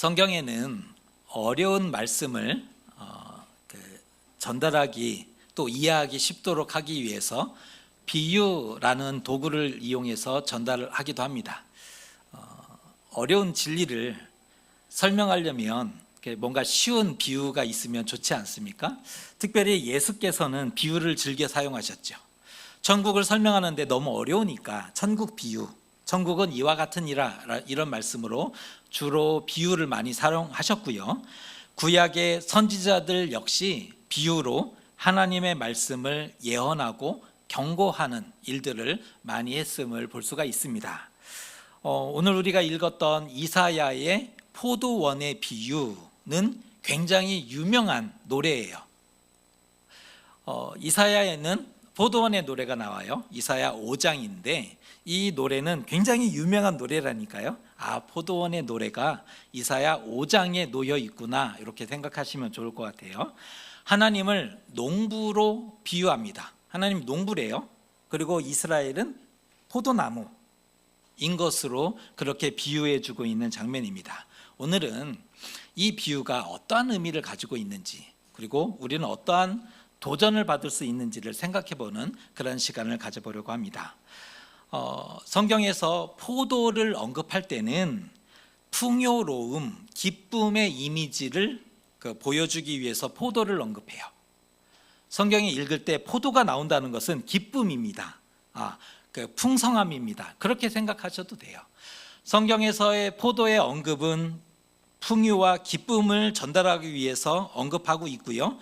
성경에는 어려운 말씀을 전달하기 또 이해하기 쉽도록 하기 위해서 비유라는 도구를 이용해서 전달을 하기도 합니다. 어려운 진리를 설명하려면 뭔가 쉬운 비유가 있으면 좋지 않습니까? 특별히 예수께서는 비유를 즐겨 사용하셨죠. 천국을 설명하는데 너무 어려우니까 천국 비유, 천국은 이와 같으니라 이런 말씀으로 주로 비유를 많이 사용하셨고요. 구약의 선지자들 역시 비유로 하나님의 말씀을 예언하고 경고하는 일들을 많이 했음을 볼 수가 있습니다. 오늘 우리가 읽었던 이사야의 포도원의 비유는 굉장히 유명한 노래예요. 이사야에는 포도원의 노래가 나와요. 이사야 5장인데 이 노래는 굉장히 유명한 노래라니까요. 포도원의 노래가 이사야 5장에 놓여 있구나 이렇게 생각하시면 좋을 것 같아요. 하나님을 농부로 비유합니다. 하나님 농부래요. 그리고 이스라엘은 포도나무인 것으로 그렇게 비유해 주고 있는 장면입니다. 오늘은 이 비유가 어떠한 의미를 가지고 있는지, 그리고 우리는 어떠한 도전을 받을 수 있는지를 생각해보는 그런 시간을 가져보려고 합니다. 성경에서 포도를 언급할 때는 풍요로움, 기쁨의 이미지를 보여주기 위해서 포도를 언급해요. 성경에 읽을 때 포도가 나온다는 것은 기쁨입니다. 풍성함입니다. 그렇게 생각하셔도 돼요. 성경에서의 포도의 언급은 풍요와 기쁨을 전달하기 위해서 언급하고 있고요.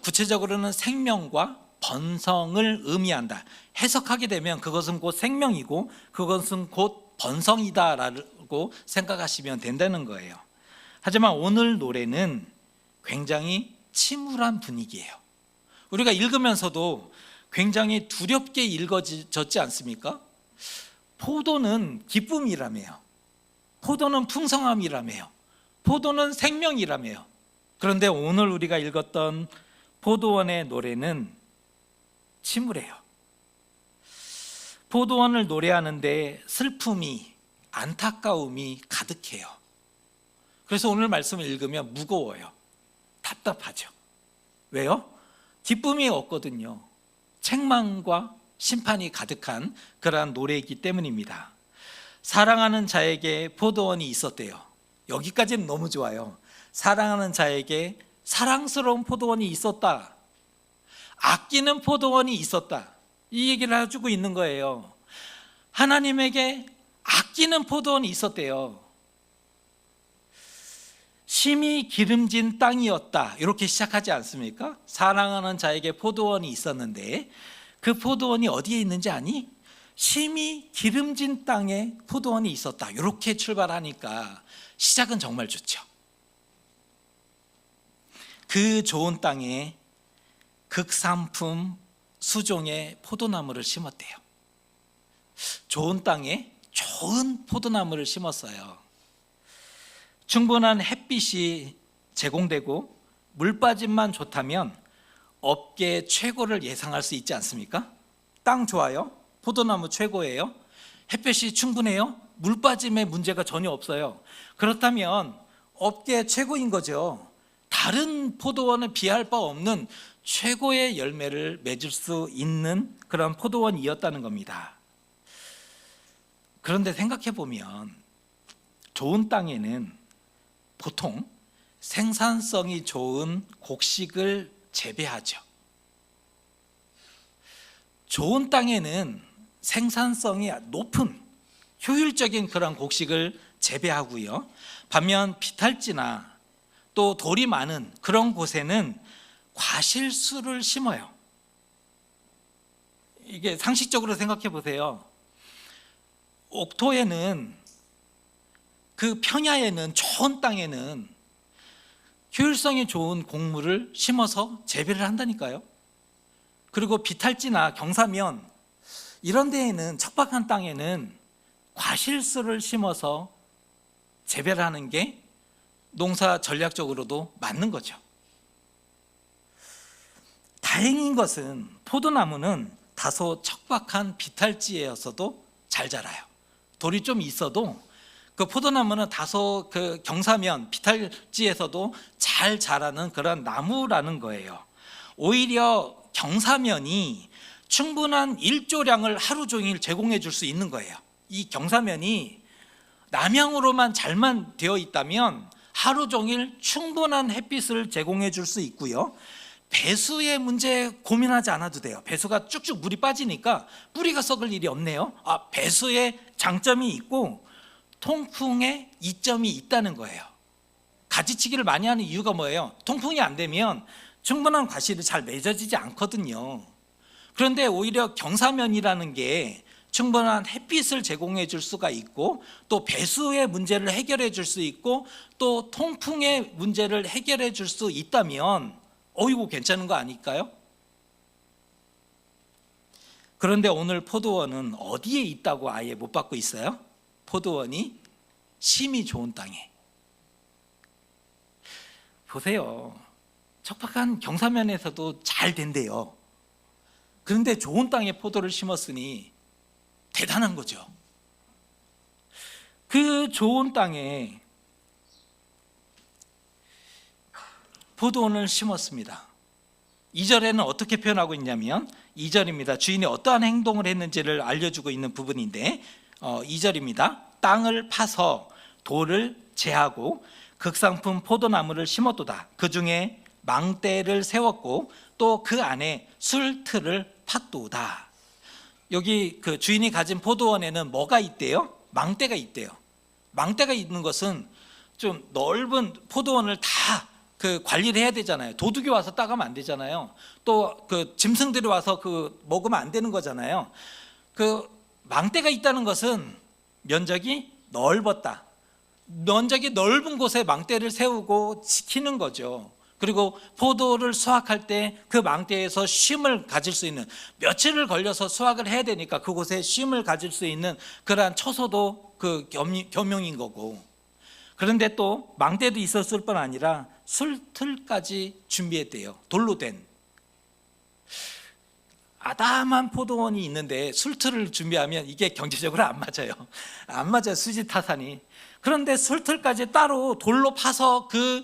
구체적으로는 생명과 번성을 의미한다. 해석하게 되면 그것은 곧 생명이고 그것은 곧 번성이다라고 생각하시면 된다는 거예요. 하지만 오늘 노래는 굉장히 침울한 분위기예요. 우리가 읽으면서도 굉장히 두렵게 읽어졌지 않습니까? 포도는 기쁨이라며요. 포도는 풍성함이라며요. 포도는 생명이라며요. 그런데 오늘 우리가 읽었던 포도원의 노래는 침울해요. 포도원을 노래하는데 슬픔이, 안타까움이 가득해요. 그래서 오늘 말씀을 읽으면 무거워요. 답답하죠. 왜요? 기쁨이 없거든요. 책망과 심판이 가득한 그러한 노래이기 때문입니다. 사랑하는 자에게 포도원이 있었대요. 여기까지는 너무 좋아요. 사랑하는 자에게 사랑스러운 포도원이 있었다. 아끼는 포도원이 있었다. 이 얘기를 해주고 있는 거예요. 하나님에게 아끼는 포도원이 있었대요. 심히 기름진 땅이었다. 이렇게 시작하지 않습니까? 사랑하는 자에게 포도원이 있었는데 그 포도원이 어디에 있는지 아니? 심히 기름진 땅에 포도원이 있었다. 이렇게 출발하니까 시작은 정말 좋죠. 그 좋은 땅에 극상품 수종의 포도나무를 심었대요. 좋은 땅에 좋은 포도나무를 심었어요. 충분한 햇빛이 제공되고 물빠짐만 좋다면 업계 최고를 예상할 수 있지 않습니까? 땅 좋아요. 포도나무 최고예요. 햇빛이 충분해요. 물빠짐에 문제가 전혀 없어요. 그렇다면 업계 최고인 거죠. 다른 포도원에 비할 바 없는 최고의 열매를 맺을 수 있는 그런 포도원이었다는 겁니다. 그런데 생각해 보면 좋은 땅에는 보통 생산성이 좋은 곡식을 재배하죠. 좋은 땅에는 생산성이 높은 효율적인 그런 곡식을 재배하고요. 반면 비탈지나 또 돌이 많은 그런 곳에는 과실수를 심어요. 이게 상식적으로 생각해 보세요. 옥토에는 그 평야에는 좋은 땅에는 효율성이 좋은 곡물을 심어서 재배를 한다니까요. 그리고 비탈지나 경사면 이런 데에는 척박한 땅에는 과실수를 심어서 재배를 하는 게 농사 전략적으로도 맞는 거죠. 다행인 것은 포도나무는 다소 척박한 비탈지에서도 잘 자라요. 돌이 좀 있어도 그 포도나무는 다소 그 경사면 비탈지에서도 잘 자라는 그런 나무라는 거예요. 오히려 경사면이 충분한 일조량을 하루 종일 제공해 줄 수 있는 거예요. 이 경사면이 남향으로만 잘만 되어 있다면 하루 종일 충분한 햇빛을 제공해 줄 수 있고요. 배수의 문제 고민하지 않아도 돼요. 배수가 쭉쭉 물이 빠지니까 뿌리가 썩을 일이 없네요. 배수의 장점이 있고 통풍의 이점이 있다는 거예요. 가지치기를 많이 하는 이유가 뭐예요? 통풍이 안 되면 충분한 과실이 잘 맺어지지 않거든요. 그런데 오히려 경사면이라는 게 충분한 햇빛을 제공해 줄 수가 있고, 또 배수의 문제를 해결해 줄 수 있고, 또 통풍의 문제를 해결해 줄 수 있다면 이거 괜찮은 거 아닐까요? 그런데 오늘 포도원은 어디에 있다고 아예 못 받고 있어요? 포도원이 심이 좋은 땅에. 보세요. 척박한 경사면에서도 잘 된대요. 그런데 좋은 땅에 포도를 심었으니 대단한 거죠. 그 좋은 땅에 포도원을 심었습니다. 2절에는 어떻게 표현하고 있냐면 2절입니다. 주인이 어떠한 행동을 했는지를 알려주고 있는 부분인데 2절입니다. 땅을 파서 돌을 제하고 극상품 포도나무를 심었도다. 그 중에 망대를 세웠고 또 그 안에 술틀을 팠도다. 여기 그 주인이 가진 포도원에는 뭐가 있대요? 망대가 있대요. 망대가 있는 것은 좀 넓은 포도원을 다 그 관리를 해야 되잖아요. 도둑이 와서 따가면 안 되잖아요. 또 그 짐승들이 와서 그 먹으면 안 되는 거잖아요. 그 망대가 있다는 것은 면적이 넓었다. 면적이 넓은 곳에 망대를 세우고 지키는 거죠. 그리고 포도를 수확할 때 그 망대에서 쉼을 가질 수 있는, 며칠을 걸려서 수확을 해야 되니까 그곳에 쉼을 가질 수 있는 그러한 처소도 그 겸용인 거고, 그런데 또 망대도 있었을 뿐 아니라 술틀까지 준비했대요. 돌로 된 아담한 포도원이 있는데 술틀을 준비하면 이게 경제적으로 안 맞아요. 안 맞아요, 수지타산이. 그런데 술틀까지 따로 돌로 파서 그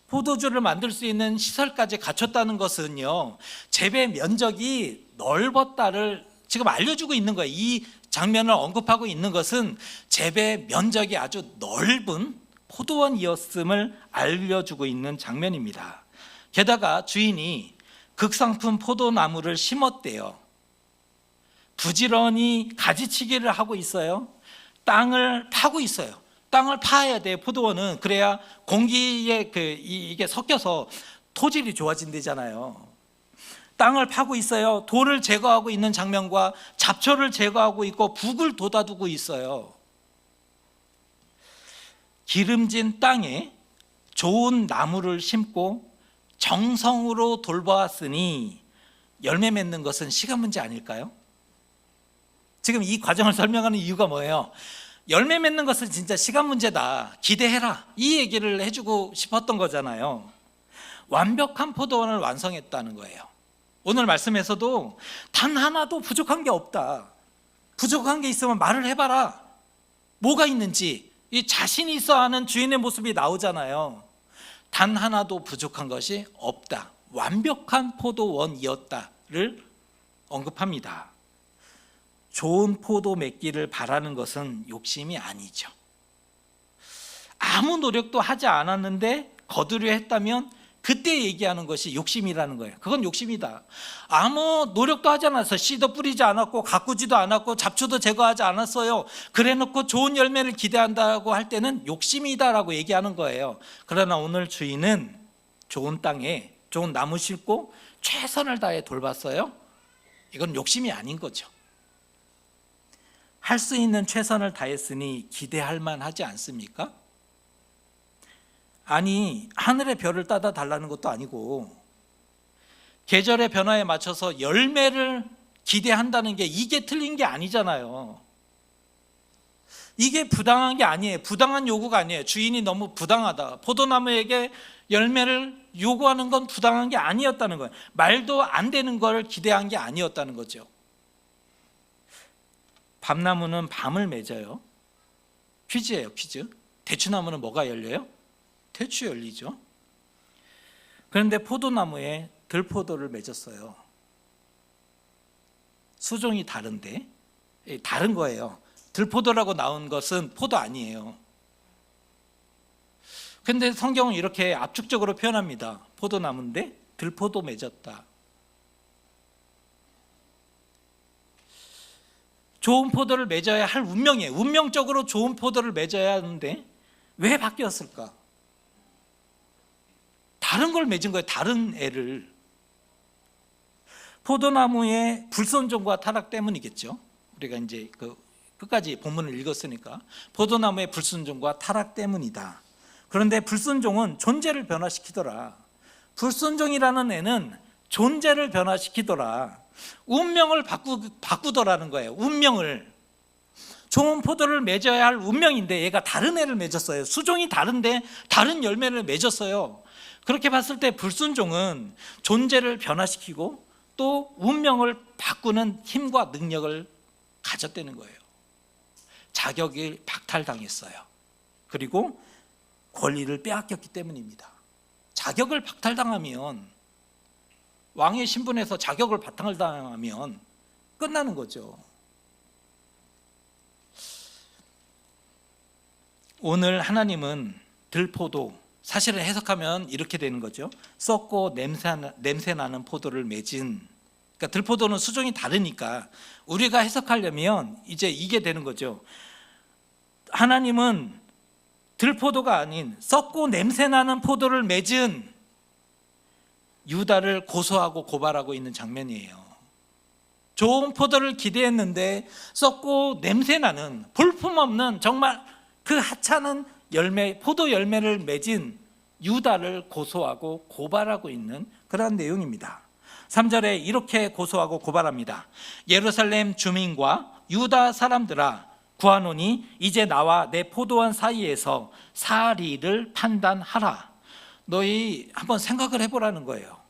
포도주를 만들 수 있는 시설까지 갖췄다는 것은요, 재배 면적이 넓었다를 지금 알려주고 있는 거예요. 이 장면을 언급하고 있는 것은 재배 면적이 아주 넓은 포도원이었음을 알려주고 있는 장면입니다. 게다가 주인이 극상품 포도나무를 심었대요. 부지런히 가지치기를 하고 있어요. 땅을 파고 있어요. 땅을 파야 돼, 포도원은. 그래야 공기에 이게 섞여서 토질이 좋아진대잖아요. 땅을 파고 있어요. 돌을 제거하고 있는 장면과 잡초를 제거하고 있고 북을 돋아두고 있어요. 기름진 땅에 좋은 나무를 심고 정성으로 돌보았으니 열매 맺는 것은 시간 문제 아닐까요? 지금 이 과정을 설명하는 이유가 뭐예요? 열매 맺는 것은 진짜 시간 문제다, 기대해라, 이 얘기를 해주고 싶었던 거잖아요. 완벽한 포도원을 완성했다는 거예요. 오늘 말씀에서도 단 하나도 부족한 게 없다. 부족한 게 있으면 말을 해봐라. 뭐가 있는지 이 자신이 있어 하는 주인의 모습이 나오잖아요. 단 하나도 부족한 것이 없다. 완벽한 포도원이었다를 언급합니다. 좋은 포도 맺기를 바라는 것은 욕심이 아니죠. 아무 노력도 하지 않았는데 거두려 했다면 그때 얘기하는 것이 욕심이라는 거예요. 그건 욕심이다. 아무 노력도 하지 않았어. 씨도 뿌리지 않았고 가꾸지도 않았고 잡초도 제거하지 않았어요. 그래놓고 좋은 열매를 기대한다고 할 때는 욕심이다라고 얘기하는 거예요. 그러나 오늘 주인은 좋은 땅에 좋은 나무 심고 최선을 다해 돌봤어요. 이건 욕심이 아닌 거죠. 할 수 있는 최선을 다했으니 기대할 만하지 않습니까? 아니, 하늘의 별을 따다 달라는 것도 아니고 계절의 변화에 맞춰서 열매를 기대한다는 게 이게 틀린 게 아니잖아요. 이게 부당한 게 아니에요. 부당한 요구가 아니에요. 주인이 너무 부당하다, 포도나무에게 열매를 요구하는 건 부당한 게 아니었다는 거예요. 말도 안 되는 걸 기대한 게 아니었다는 거죠. 밤나무는 밤을 맺어요. 퀴즈예요, 퀴즈. 대추나무는 뭐가 열려요? 대추 열리죠. 그런데 포도나무에 들포도를 맺었어요. 수종이 다른데, 다른 거예요. 들포도라고 나온 것은 포도 아니에요. 근데 성경은 이렇게 압축적으로 표현합니다. 포도나무인데 들포도 맺었다. 좋은 포도를 맺어야 할 운명이에요. 운명적으로 좋은 포도를 맺어야 하는데 왜 바뀌었을까? 다른 걸 맺은 거예요. 다른 애를. 포도나무의 불순종과 타락 때문이겠죠. 우리가 이제 끝까지 본문을 읽었으니까 포도나무의 불순종과 타락 때문이다. 그런데 불순종은 존재를 변화시키더라. 불순종이라는 애는 존재를 변화시키더라. 운명을 바꾸더라는 거예요. 운명을. 좋은 포도를 맺어야 할 운명인데 얘가 다른 애를 맺었어요. 수종이 다른데 다른 열매를 맺었어요. 그렇게 봤을 때 불순종은 존재를 변화시키고 또 운명을 바꾸는 힘과 능력을 가졌다는 거예요. 자격이 박탈당했어요. 그리고 권리를 빼앗겼기 때문입니다. 자격을 박탈당하면, 왕의 신분에서 자격을 박탈당하면 끝나는 거죠. 오늘 하나님은 들포도, 사실은 해석하면 이렇게 되는 거죠. 썩고 냄새나는 포도를 맺은, 그러니까 들포도는 수종이 다르니까 우리가 해석하려면 이제 이게 되는 거죠. 하나님은 들포도가 아닌 썩고 냄새나는 포도를 맺은 유다를 고소하고 고발하고 있는 장면이에요. 좋은 포도를 기대했는데 썩고 냄새나는, 볼품없는, 정말 그 하찮은 열매, 포도 열매를 맺은 유다를 고소하고 고발하고 있는 그런 내용입니다. 3절에 이렇게 고소하고 고발합니다. 예루살렘 주민과 유다 사람들아, 구하노니 이제 나와 내 포도원 사이에서 사리를 판단하라. 너희 한번 생각을 해보라는 거예요.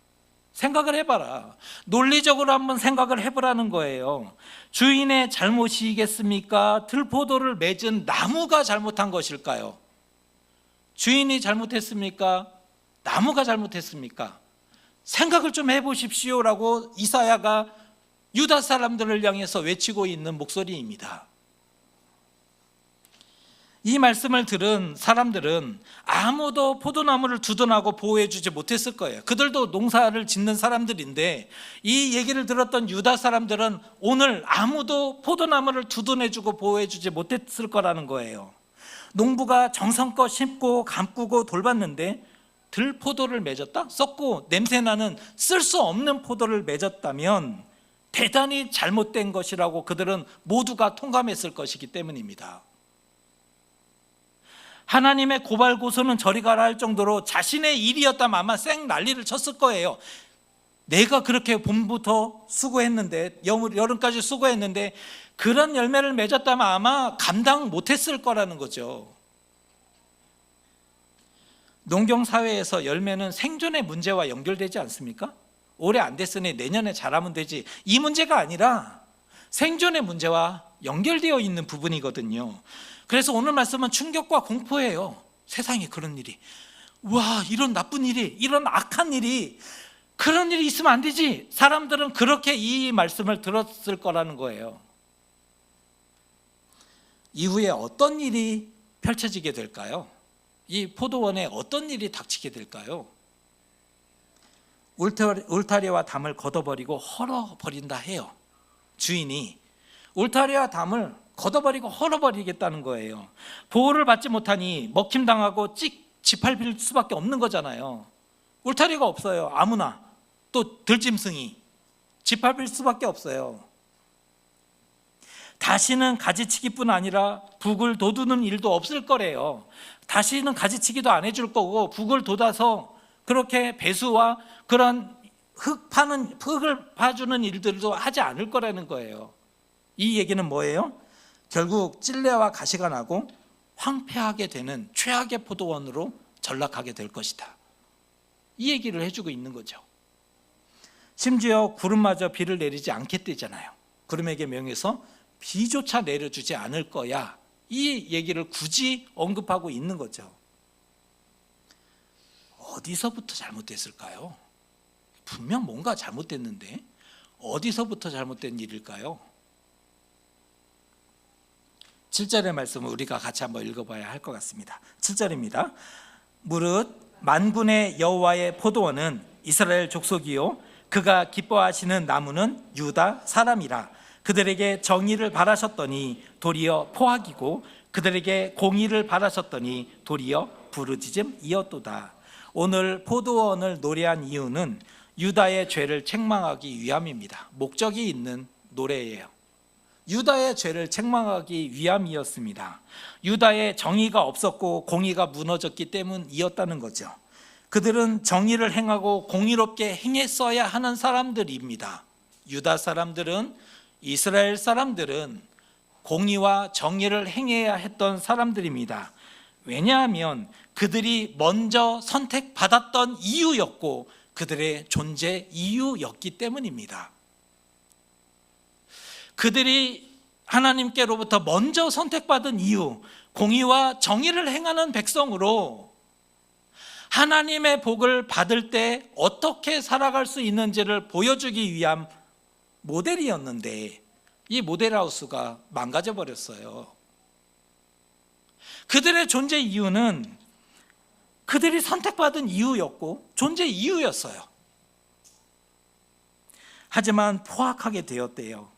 생각을 해봐라. 논리적으로 한번 생각을 해보라는 거예요. 주인의 잘못이겠습니까? 들포도를 맺은 나무가 잘못한 것일까요? 주인이 잘못했습니까? 나무가 잘못했습니까? 생각을 좀 해보십시오라고 이사야가 유다 사람들을 향해서 외치고 있는 목소리입니다. 이 말씀을 들은 사람들은 아무도 포도나무를 두둔하고 보호해주지 못했을 거예요. 그들도 농사를 짓는 사람들인데 이 얘기를 들었던 유다 사람들은 오늘 아무도 포도나무를 두둔해주고 보호해주지 못했을 거라는 거예요. 농부가 정성껏 심고 가꾸고 돌봤는데 들포도를 맺었다? 썩고 냄새나는 쓸 수 없는 포도를 맺었다면 대단히 잘못된 것이라고 그들은 모두가 통감했을 것이기 때문입니다. 하나님의 고발 고소는 저리 가라 할 정도로 자신의 일이었다면 아마 쌩 난리를 쳤을 거예요. 내가 그렇게 봄부터 수고했는데, 여름까지 수고했는데 그런 열매를 맺었다면 아마 감당 못했을 거라는 거죠. 농경사회에서 열매는 생존의 문제와 연결되지 않습니까? 올해 안 됐으니 내년에 잘하면 되지, 이 문제가 아니라 생존의 문제와 연결되어 있는 부분이거든요. 그래서 오늘 말씀은 충격과 공포예요. 세상에 그런 일이, 와, 이런 나쁜 일이, 이런 악한 일이, 그런 일이 있으면 안 되지. 사람들은 그렇게 이 말씀을 들었을 거라는 거예요. 이후에 어떤 일이 펼쳐지게 될까요? 이 포도원에 어떤 일이 닥치게 될까요? 울타리와 담을 걷어버리고 헐어버린다 해요. 주인이 울타리와 담을 걷어버리고 헐어버리겠다는 거예요. 보호를 받지 못하니 먹힘당하고 짓밟힐 수밖에 없는 거잖아요. 울타리가 없어요. 아무나, 또 들짐승이 짓밟힐 수밖에 없어요. 다시는 가지치기뿐 아니라 북을 돋우는 일도 없을 거래요. 다시는 가지치기도 안 해줄 거고 북을 돋아서 그렇게 배수와 그런 흙을 파주는 일들도 하지 않을 거라는 거예요. 이 얘기는 뭐예요? 결국 찔레와 가시가 나고 황폐하게 되는 최악의 포도원으로 전락하게 될 것이다. 이 얘기를 해주고 있는 거죠. 심지어 구름마저 비를 내리지 않겠대잖아요. 구름에게 명해서 비조차 내려주지 않을 거야, 이 얘기를 굳이 언급하고 있는 거죠. 어디서부터 잘못됐을까요? 분명 뭔가 잘못됐는데 어디서부터 잘못된 일일까요? 7절의 말씀을 우리가 같이 한번 읽어봐야 할 것 같습니다. 7절입니다. 무릇 만군의 여호와의 포도원은 이스라엘 족속이요 그가 기뻐하시는 나무는 유다 사람이라. 그들에게 정의를 바라셨더니 도리어 포악이고 그들에게 공의를 바라셨더니 도리어 부르짖음이었도다. 오늘 포도원을 노래한 이유는 유다의 죄를 책망하기 위함입니다. 목적이 있는 노래예요. 유다의 죄를 책망하기 위함이었습니다. 유다의 정의가 없었고 공의가 무너졌기 때문이었다는 거죠. 그들은 정의를 행하고 공의롭게 행했어야 하는 사람들입니다. 유다 사람들은, 이스라엘 사람들은 공의와 정의를 행해야 했던 사람들입니다. 왜냐하면 그들이 먼저 선택받았던 이유였고 그들의 존재 이유였기 때문입니다. 그들이 하나님께로부터 먼저 선택받은 이유, 공의와 정의를 행하는 백성으로 하나님의 복을 받을 때 어떻게 살아갈 수 있는지를 보여주기 위한 모델이었는데 이 모델하우스가 망가져 버렸어요. 그들의 존재 이유는 그들이 선택받은 이유였고 존재 이유였어요. 하지만 포악하게 되었대요.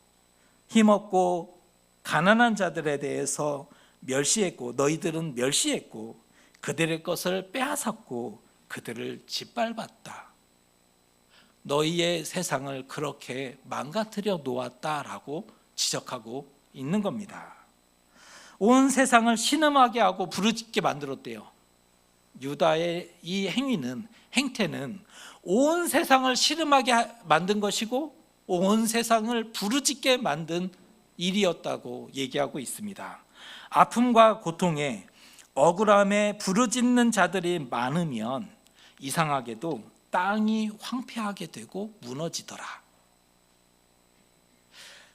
힘없고 가난한 자들에 대해서 멸시했고 너희들은 멸시했고 그들의 것을 빼앗았고 그들을 짓밟았다. 너희의 세상을 그렇게 망가뜨려 놓았다라고 지적하고 있는 겁니다. 온 세상을 신음하게 하고 부르짖게 만들었대요. 유다의 이 행태는 온 세상을 신음하게 만든 것이고 온 세상을 부르짖게 만든 일이었다고 얘기하고 있습니다. 아픔과 고통에 억울함에 부르짖는 자들이 많으면 이상하게도 땅이 황폐하게 되고 무너지더라.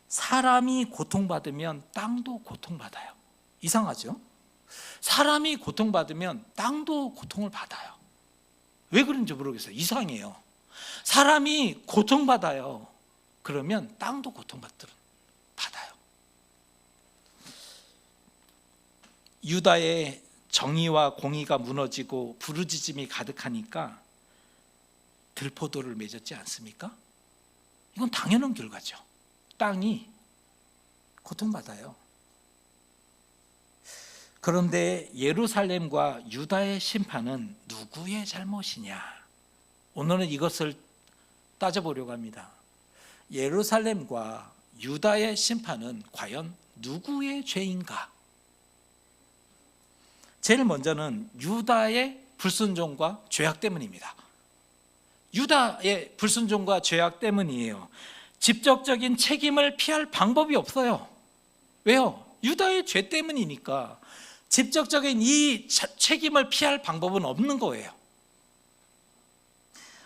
사람이 고통받으면 땅도 고통받아요. 이상하죠? 사람이 고통받으면 땅도 고통을 받아요. 왜 그런지 모르겠어요. 이상해요. 사람이 고통받아요. 그러면 땅도 고통받아요. 유다의 정의와 공의가 무너지고 부르짖음이 가득하니까 들포도를 맺었지 않습니까? 이건 당연한 결과죠. 땅이 고통받아요. 그런데 예루살렘과 유다의 심판은 누구의 잘못이냐? 오늘은 이것을 따져보려고 합니다. 예루살렘과 유다의 심판은 과연 누구의 죄인가? 제일 먼저는 유다의 불순종과 죄악 때문입니다. 유다의 불순종과 죄악 때문이에요. 직접적인 책임을 피할 방법이 없어요. 왜요? 유다의 죄 때문이니까 직접적인 이 책임을 피할 방법은 없는 거예요.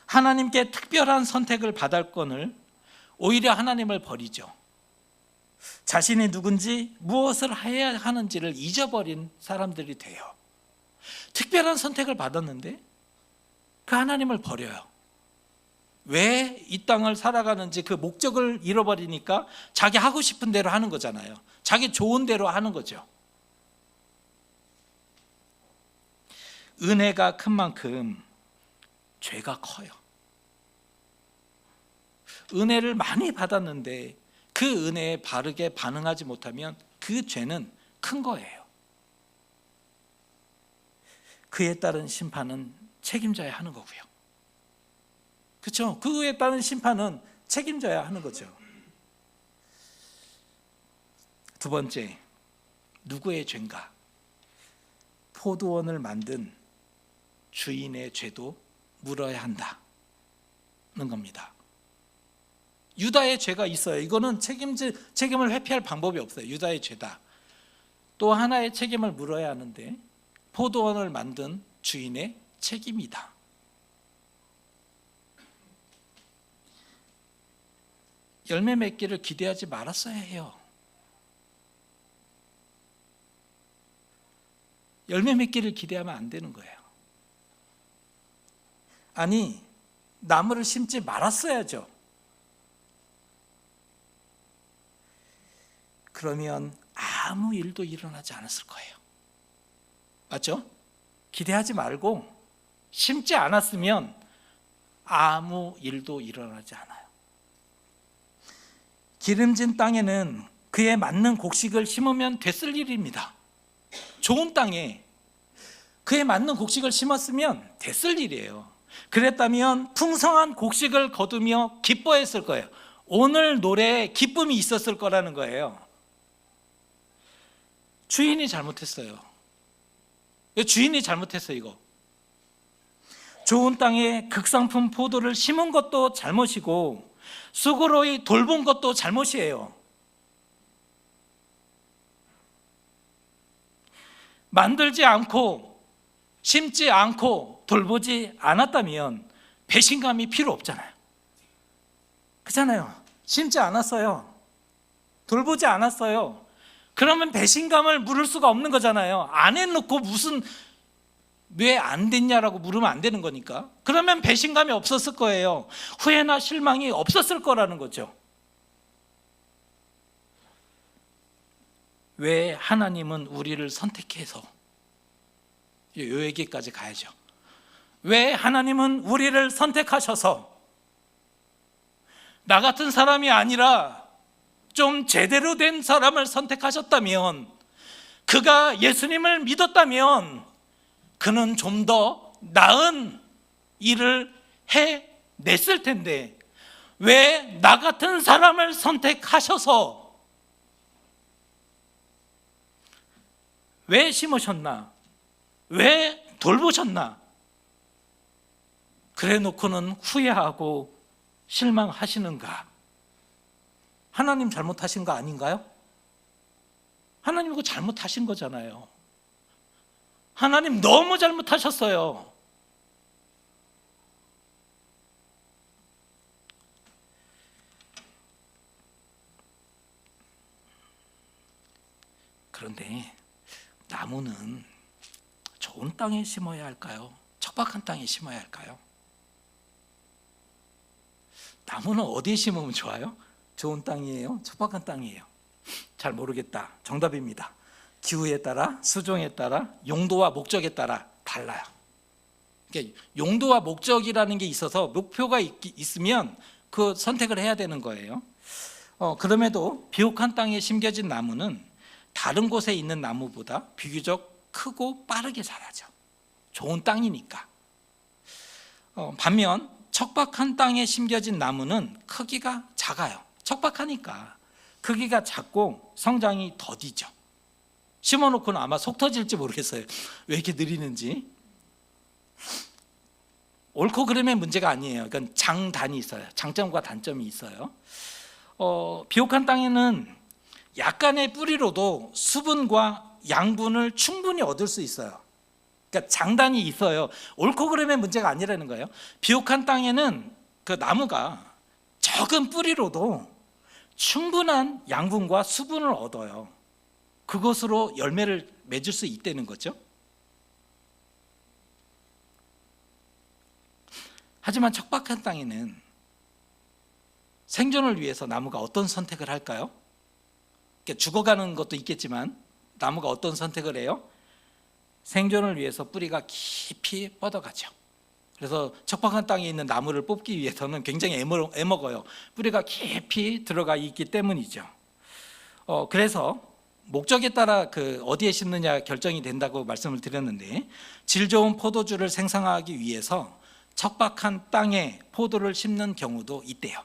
하나님께 특별한 선택을 받을 건을 오히려 하나님을 버리죠. 자신이 누군지 무엇을 해야 하는지를 잊어버린 사람들이 돼요. 특별한 선택을 받았는데 그 하나님을 버려요. 왜 이 땅을 살아가는지 그 목적을 잃어버리니까 자기 하고 싶은 대로 하는 거잖아요. 자기 좋은 대로 하는 거죠. 은혜가 큰 만큼 죄가 커요. 은혜를 많이 받았는데 그 은혜에 바르게 반응하지 못하면 그 죄는 큰 거예요. 그에 따른 심판은 책임져야 하는 거고요. 그렇죠? 그에 따른 심판은 책임져야 하는 거죠. 두 번째, 누구의 죄인가? 포도원을 만든 주인의 죄도 물어야 한다는 겁니다. 유다의 죄가 있어요. 이거는 책임을 회피할 방법이 없어요. 유다의 죄다. 또 하나의 책임을 물어야 하는데 포도원을 만든 주인의 책임이다. 열매 맺기를 기대하지 말았어야 해요. 열매 맺기를 기대하면 안 되는 거예요. 아니, 나무를 심지 말았어야죠. 그러면 아무 일도 일어나지 않았을 거예요. 맞죠? 기대하지 말고 심지 않았으면 아무 일도 일어나지 않아요. 기름진 땅에는 그에 맞는 곡식을 심으면 됐을 일입니다. 좋은 땅에 그에 맞는 곡식을 심었으면 됐을 일이에요. 그랬다면 풍성한 곡식을 거두며 기뻐했을 거예요. 오늘 노래에 기쁨이 있었을 거라는 거예요. 주인이 잘못했어요. 주인이 잘못했어요. 이거 좋은 땅에 극상품 포도를 심은 것도 잘못이고 수고로이 돌본 것도 잘못이에요. 만들지 않고 심지 않고 돌보지 않았다면 배신감이 필요 없잖아요. 그렇잖아요. 심지 않았어요. 돌보지 않았어요. 그러면 배신감을 물을 수가 없는 거잖아요. 안 해놓고 무슨 왜 안 됐냐라고 물으면 안 되는 거니까. 그러면 배신감이 없었을 거예요. 후회나 실망이 없었을 거라는 거죠. 왜 하나님은 우리를 선택해서, 이 얘기까지 가야죠. 왜 하나님은 우리를 선택하셔서 나 같은 사람이 아니라 좀 제대로 된 사람을 선택하셨다면, 그가 예수님을 믿었다면 그는 좀 더 나은 일을 해냈을 텐데 왜 나 같은 사람을 선택하셔서 왜 심으셨나? 왜 돌보셨나? 그래 놓고는 후회하고 실망하시는가? 하나님 잘못하신 거 아닌가요? 하나님 이거 잘못하신 거잖아요. 하나님 너무 잘못하셨어요. 그런데 나무는 좋은 땅에 심어야 할까요? 척박한 땅에 심어야 할까요? 나무는 어디에 심으면 좋아요? 좋은 땅이에요? 척박한 땅이에요? 잘 모르겠다. 정답입니다. 기후에 따라, 수종에 따라, 용도와 목적에 따라 달라요. 그러니까 용도와 목적이라는 게 있어서 목표가 있으면 그 선택을 해야 되는 거예요. 그럼에도 비옥한 땅에 심겨진 나무는 다른 곳에 있는 나무보다 비교적 크고 빠르게 자라죠. 좋은 땅이니까. 반면 척박한 땅에 심겨진 나무는 크기가 작아요. 척박하니까 크기가 작고 성장이 더디죠. 심어놓고는 아마 속 터질지 모르겠어요. 왜 이렇게 느리는지. 옳고 그름의 문제가 아니에요. 그러니까 장단이 있어요. 장점과 단점이 있어요. 비옥한 땅에는 약간의 뿌리로도 수분과 양분을 충분히 얻을 수 있어요. 그러니까 장단이 있어요. 옳고 그름의 문제가 아니라는 거예요. 비옥한 땅에는 그 나무가 적은 뿌리로도 충분한 양분과 수분을 얻어요. 그것으로 열매를 맺을 수 있다는 거죠. 하지만 척박한 땅에는 생존을 위해서 나무가 어떤 선택을 할까요? 죽어가는 것도 있겠지만 나무가 어떤 선택을 해요? 생존을 위해서 뿌리가 깊이 뻗어가죠. 그래서 척박한 땅에 있는 나무를 뽑기 위해서는 굉장히 애먹어요. 뿌리가 깊이 들어가 있기 때문이죠. 그래서 목적에 따라 어디에 심느냐 결정이 된다고 말씀을 드렸는데, 질 좋은 포도주를 생산하기 위해서 척박한 땅에 포도를 심는 경우도 있대요.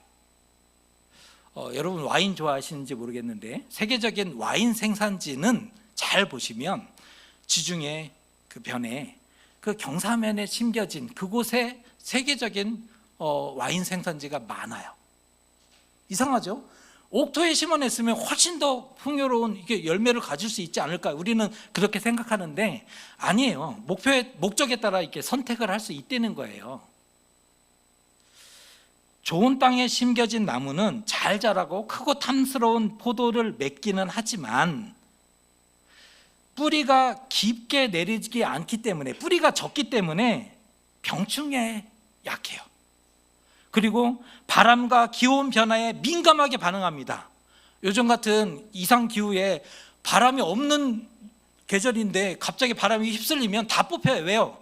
여러분 와인 좋아하시는지 모르겠는데 세계적인 와인 생산지는 잘 보시면 지중해 그 변에 그 경사면에 심겨진 그곳에 세계적인 와인 생산지가 많아요. 이상하죠? 옥토에 심어냈으면 훨씬 더 풍요로운 이게 열매를 가질 수 있지 않을까? 우리는 그렇게 생각하는데 아니에요. 목적에 따라 이렇게 선택을 할 수 있다는 거예요. 좋은 땅에 심겨진 나무는 잘 자라고 크고 탐스러운 포도를 맺기는 하지만 뿌리가 깊게 내리지 않기 때문에, 뿌리가 적기 때문에 병충해에 약해요. 그리고 바람과 기온 변화에 민감하게 반응합니다. 요즘 같은 이상 기후에 바람이 없는 계절인데 갑자기 바람이 휩쓸리면 다 뽑혀요. 왜요?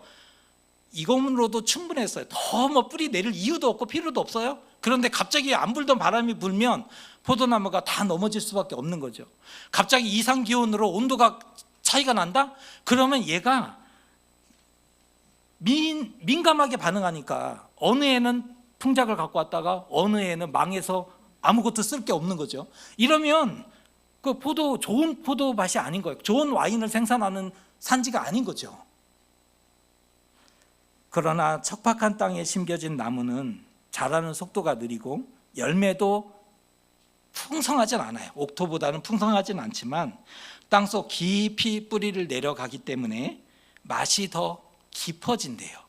이것으로도 충분했어요. 더 뭐 뿌리 내릴 이유도 없고 필요도 없어요. 그런데 갑자기 안 불던 바람이 불면 포도나무가 다 넘어질 수밖에 없는 거죠. 갑자기 이상 기온으로 온도가 차이가 난다? 그러면 얘가 민감하게 반응하니까 어느 애는 풍작을 갖고 왔다가 어느 애는 망해서 아무것도 쓸 게 없는 거죠. 이러면 그 포도, 좋은 포도 맛이 아닌 거예요. 좋은 와인을 생산하는 산지가 아닌 거죠. 그러나 척박한 땅에 심겨진 나무는 자라는 속도가 느리고 열매도 풍성하진 않아요. 옥토보다는 풍성하진 않지만 땅속 깊이 뿌리를 내려가기 때문에 맛이 더 깊어진대요.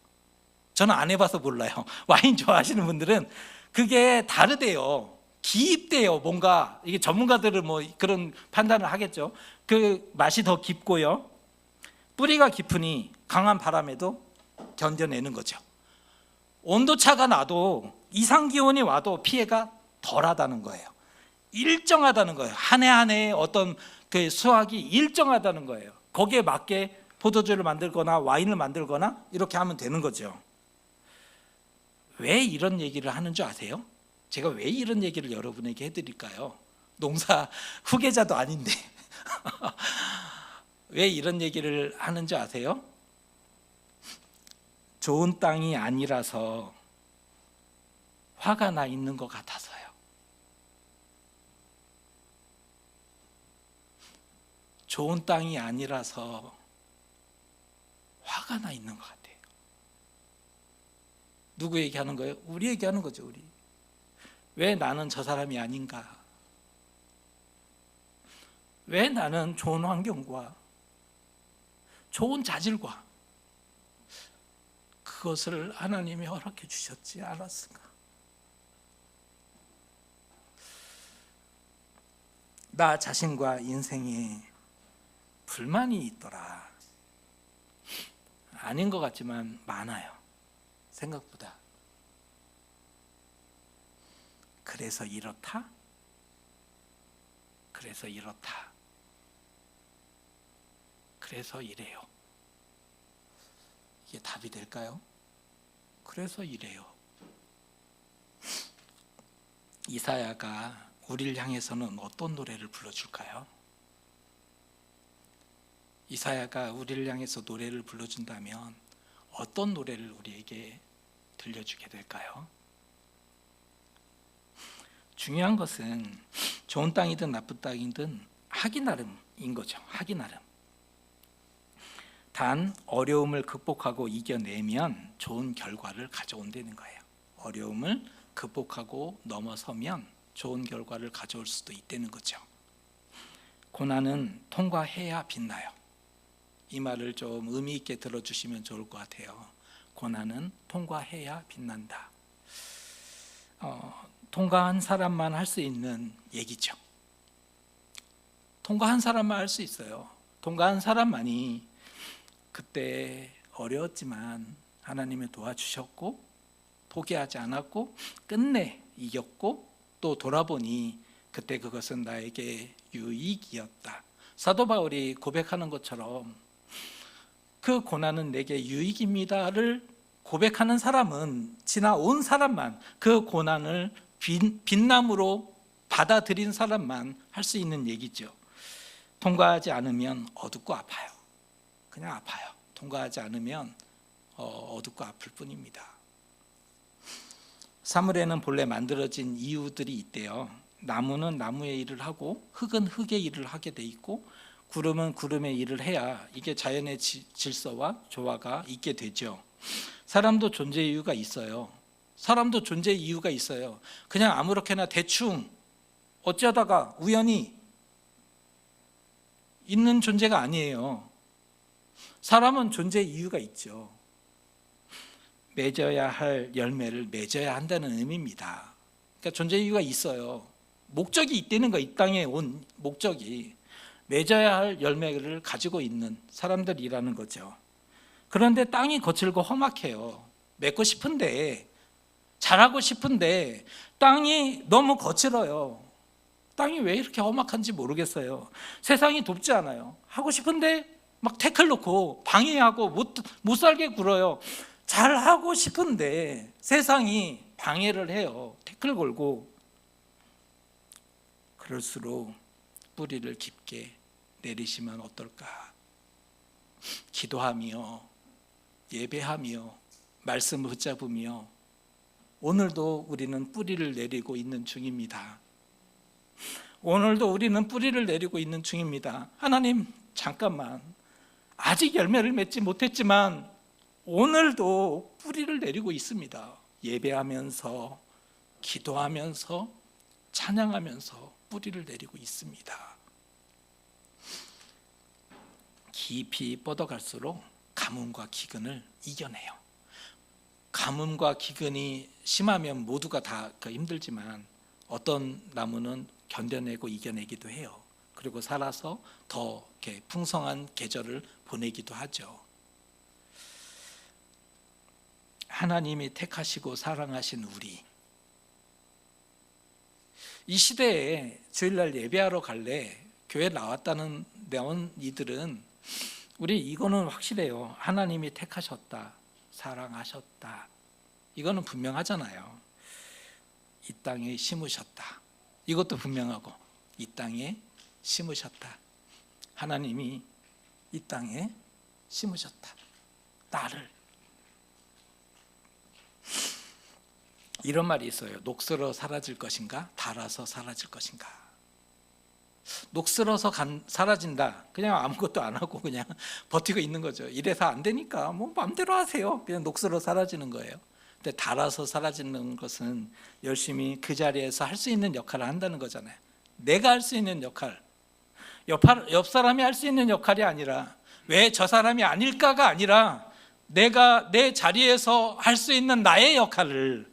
저는 안 해봐서 몰라요. 와인 좋아하시는 분들은 그게 다르대요. 깊대요. 뭔가 이게 전문가들은 뭐 그런 판단을 하겠죠. 그 맛이 더 깊고요. 뿌리가 깊으니 강한 바람에도 견뎌내는 거죠. 온도차가 나도 이상 기온이 와도 피해가 덜하다는 거예요. 일정하다는 거예요. 한 해 한 해의 어떤 그 수확이 일정하다는 거예요. 거기에 맞게 포도주를 만들거나 와인을 만들거나 이렇게 하면 되는 거죠. 왜 이런 얘기를 하는 줄 아세요? 제가 왜 이런 얘기를 여러분에게 해드릴까요? 농사 후계자도 아닌데 왜 이런 얘기를 하는 줄 아세요? 좋은 땅이 아니라서 화가 나 있는 것 같아서요. 좋은 땅이 아니라서 화가 나 있는 것 같아요. 누구 얘기하는 거예요? 우리 얘기하는 거죠. 우리. 왜 나는 저 사람이 아닌가? 왜 나는 좋은 환경과 좋은 자질과 그것을 하나님이 허락해 주셨지 않았을까? 나 자신과 인생에 불만이 있더라. 아닌 것 같지만 많아요. 생각보다. 그래서 이렇다? 그래서 이렇다. 그래서 이래요. 이게 답이 될까요? 그래서 이래요. 이사야가 우리를 향해서는 어떤 노래를 불러줄까요? 이사야가 우리를 향해서 노래를 불러준다면 어떤 노래를 우리에게 들려주게 될까요? 중요한 것은 좋은 땅이든 나쁜 땅이든 하기 나름인 거죠. 하기 나름. 단 어려움을 극복하고 이겨내면 좋은 결과를 가져온다는 거예요. 어려움을 극복하고 넘어서면 좋은 결과를 가져올 수도 있다는 거죠. 고난은 통과해야 빛나요. 이 말을 좀 의미 있게 들어주시면 좋을 것 같아요. 고난은 통과해야 빛난다. 통과한 사람만 할 수 있는 얘기죠. 통과한 사람만 할 수 있어요. 통과한 사람만이 그때 어려웠지만 하나님이 도와주셨고 포기하지 않았고 끝내 이겼고 또 돌아보니 그때 그것은 나에게 유익이었다. 사도 바울이 고백하는 것처럼 그 고난은 내게 유익입니다를 고백하는 사람은 지나온 사람만, 그 고난을 빛남으로 받아들인 사람만 할 수 있는 얘기죠. 통과하지 않으면 어둡고 아파요. 그냥 아파요. 통과하지 않으면 어둡고 아플 뿐입니다. 사물에는 본래 만들어진 이유들이 있대요. 나무는 나무의 일을 하고 흙은 흙의 일을 하게 돼 있고 구름은 구름의 일을 해야 이게 자연의 질서와 조화가 있게 되죠. 사람도 존재 이유가 있어요. 사람도 존재 이유가 있어요. 그냥 아무렇게나 대충 어쩌다가 우연히 있는 존재가 아니에요. 사람은 존재 이유가 있죠. 맺어야 할 열매를 맺어야 한다는 의미입니다. 그러니까 존재 이유가 있어요. 목적이 있다는 거, 이 땅에 온 목적이. 맺어야 할 열매를 가지고 있는 사람들이라는 거죠. 그런데 땅이 거칠고 험악해요. 맺고 싶은데, 잘하고 싶은데 땅이 너무 거칠어요. 땅이 왜 이렇게 험악한지 모르겠어요. 세상이 돕지 않아요. 하고 싶은데 막 태클 놓고 방해하고 못 살게 굴어요. 잘하고 싶은데 세상이 방해를 해요. 태클 걸고. 그럴수록 뿌리를 깊게 내리시면 어떨까? 기도하며 예배하며 말씀을 붙잡으며 오늘도 우리는 뿌리를 내리고 있는 중입니다. 오늘도 우리는 뿌리를 내리고 있는 중입니다. 하나님, 잠깐만. 아직 열매를 맺지 못했지만 오늘도 뿌리를 내리고 있습니다. 예배하면서, 기도하면서, 찬양하면서 뿌리를 내리고 있습니다. 깊이 뻗어갈수록 가뭄과 기근을 이겨내요. 가뭄과 기근이 심하면 모두가 다 힘들지만 어떤 나무는 견뎌내고 이겨내기도 해요. 그리고 살아서 더 이렇게 풍성한 계절을 보내기도 하죠. 하나님이 택하시고 사랑하신 우리, 이 시대에 주일날 예배하러 갈래 교회 나온 이들은 우리 이거는 확실해요. 하나님이 택하셨다, 사랑하셨다. 이거는 분명하잖아요. 이 땅에 심으셨다. 이것도 분명하고, 이 땅에 심으셨다. 하나님이 이 땅에 심으셨다. 나를. 이런 말이 있어요. 녹슬어 사라질 것인가? 닳아서 사라질 것인가? 녹슬어서 사라진다. 그냥 아무것도 안 하고 그냥 버티고 있는 거죠. 이래서 안 되니까 뭐 마음대로 하세요. 그냥 녹슬어 사라지는 거예요. 근데 닳아서 사라지는 것은 열심히 그 자리에서 할 수 있는 역할을 한다는 거잖아요. 내가 할 수 있는 역할, 옆 사람이 할 수 있는 역할이 아니라, 왜 저 사람이 아닐까가 아니라 내가 내 자리에서 할 수 있는 나의 역할을,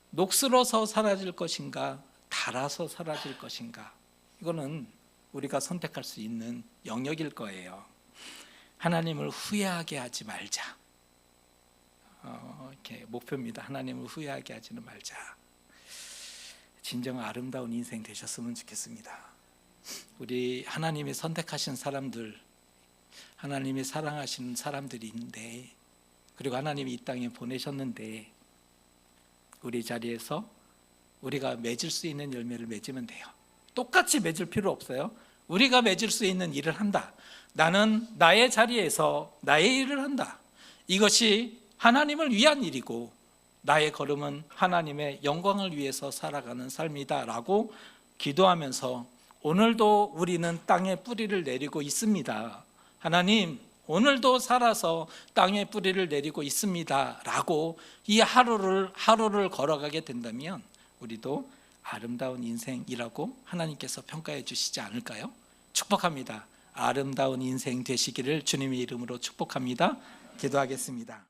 녹슬어서 사라질 것인가, 닳아서 사라질 것인가, 이거는 우리가 선택할 수 있는 영역일 거예요. 하나님을 후회하게 하지 말자. 이렇게 목표입니다. 하나님을 후회하게 하지는 말자. 진정 아름다운 인생 되셨으면 좋겠습니다. 우리 하나님이 선택하신 사람들, 하나님이 사랑하시는 사람들인데, 그리고 하나님이 이 땅에 보내셨는데, 우리 자리에서 우리가 맺을 수 있는 열매를 맺으면 돼요. 똑같이 맺을 필요 없어요. 우리가 맺을 수 있는 일을 한다. 나는 나의 자리에서 나의 일을 한다. 이것이 하나님을 위한 일이고 나의 걸음은 하나님의 영광을 위해서 살아가는 삶이다 라고 기도하면서 오늘도 우리는 땅에 뿌리를 내리고 있습니다. 하나님, 오늘도 살아서 땅에 뿌리를 내리고 있습니다 라고 이 하루를 걸어가게 된다면 우리도 아름다운 인생이라고 하나님께서 평가해 주시지 않을까요? 축복합니다. 아름다운 인생 되시기를 주님의 이름으로 축복합니다. 기도하겠습니다.